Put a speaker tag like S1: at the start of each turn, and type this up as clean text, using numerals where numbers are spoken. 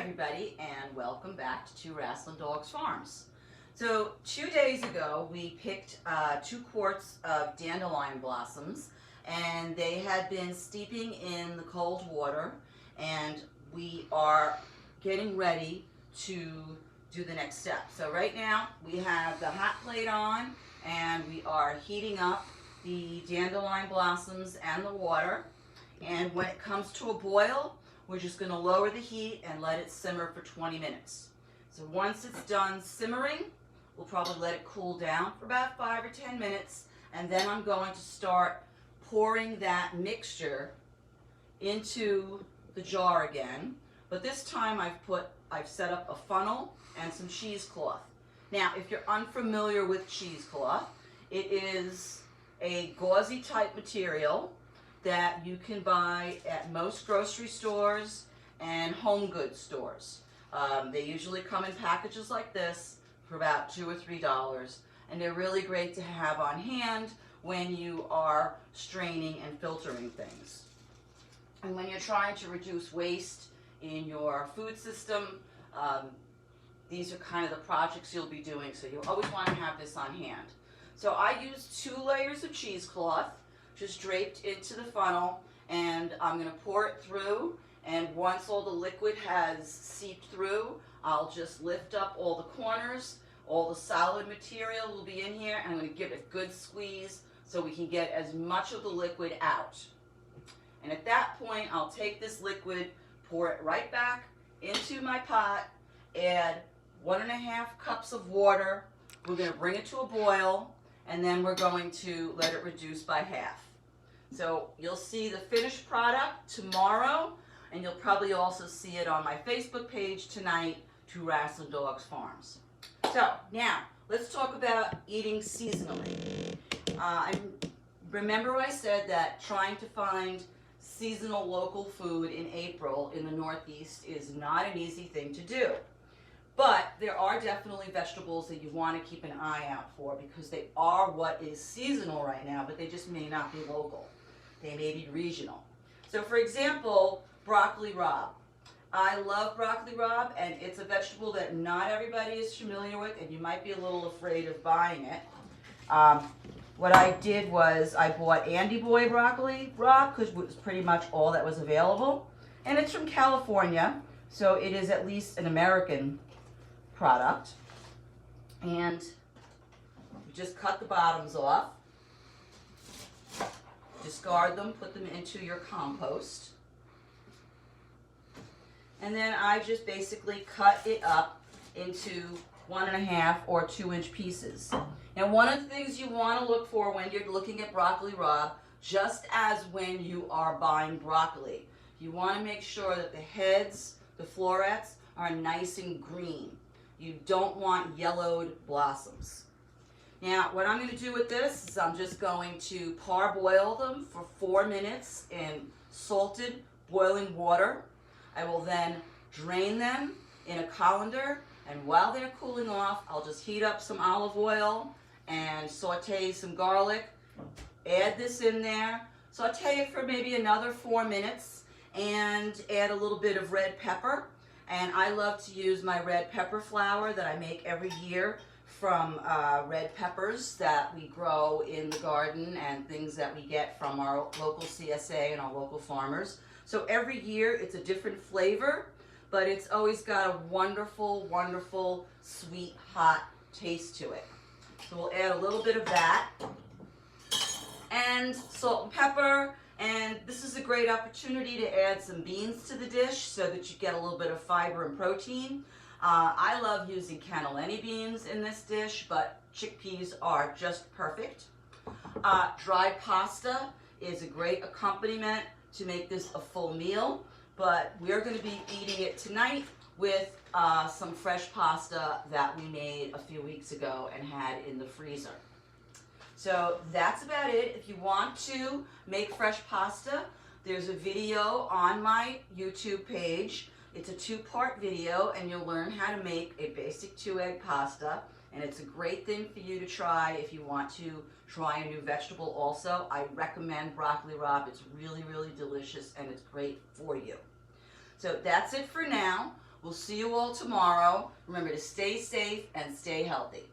S1: everybody, and welcome back to Wrasslin Dogs Farms. So 2 days ago we picked 2 quarts of dandelion blossoms, and they had been steeping in the cold water, and we are getting ready to do the next step. So right now we have the hot plate on, and we are heating up the dandelion blossoms and the water, and when it comes to a boil, we're just going to lower the heat and let it simmer for 20 minutes. So once it's done simmering, we'll probably let it cool down for about 5 or 10 minutes, and then I'm going to start pouring that mixture into the jar again. But this time I've set up a funnel and some cheesecloth. Now, if you're unfamiliar with cheesecloth, it is a gauzy type material that you can buy at most grocery stores and home goods stores. They usually come in packages like this for about $2 or $3, and they're really great to have on hand when you are straining and filtering things. And when you're trying to reduce waste in your food system, these are kind of the projects you'll be doing, so you always want to have this on hand. So I use 2 layers of cheesecloth, just draped into the funnel, and I'm going to pour it through, and once all the liquid has seeped through, I'll just lift up all the corners. All the solid material will be in here, and I'm going to give it a good squeeze so we can get as much of the liquid out. And at that point, I'll take this liquid, pour it right back into my pot, add 1.5 cups of water. We're going to bring it to a boil, and then we're going to let it reduce by half. So you'll see the finished product tomorrow, and you'll probably also see it on my Facebook page tonight, to Wrasslin Dogs Farms. So now let's talk about eating seasonally. Remember I said that trying to find seasonal local food in April in the Northeast is not an easy thing to do. But there are definitely vegetables that you want to keep an eye out for, because they are what is seasonal right now, but they just may not be local. They may be regional. So for example, broccoli rabe. I love broccoli rabe, and it's a vegetable that not everybody is familiar with, and you might be a little afraid of buying it. What I did was I bought Andy Boy broccoli rabe, because it was pretty much all that was available. And it's from California, so it is at least an American product. And you just cut the bottoms off, discard them, put them into your compost. And then I just basically cut it up into 1.5 or 2-inch pieces. Now, one of the things you want to look for when you're looking at broccoli rabe, just as when you are buying broccoli, you want to make sure that the heads, the florets, are nice and green. You don't want yellowed blossoms. Now, what I'm going to do with this is I'm just going to parboil them for 4 minutes in salted boiling water. I will then drain them in a colander, and while they're cooling off, I'll just heat up some olive oil and saute some garlic. Add this in there, saute it for maybe another 4 minutes, and add a little bit of red pepper. And I love to use my red pepper flour that I make every year from red peppers that we grow in the garden and things that we get from our local CSA and our local farmers. So every year it's a different flavor, but it's always got a wonderful, wonderful, sweet, hot taste to it. So we'll add a little bit of that, and salt and pepper, and this is a great opportunity to add some beans to the dish so that you get a little bit of fiber and protein. I love using cannellini beans in this dish, but chickpeas are just perfect. Dried pasta is a great accompaniment to make this a full meal, but we're going to be eating it tonight with some fresh pasta that we made a few weeks ago and had in the freezer. So that's about it. If you want to make fresh pasta, there's a video on my YouTube page. It's a 2-part video, and you'll learn how to make a basic 2-egg pasta, and it's a great thing for you to try if you want to try a new vegetable also. I recommend broccoli rabe. It's really, really delicious, and it's great for you. So that's it for now. We'll see you all tomorrow. Remember to stay safe and stay healthy.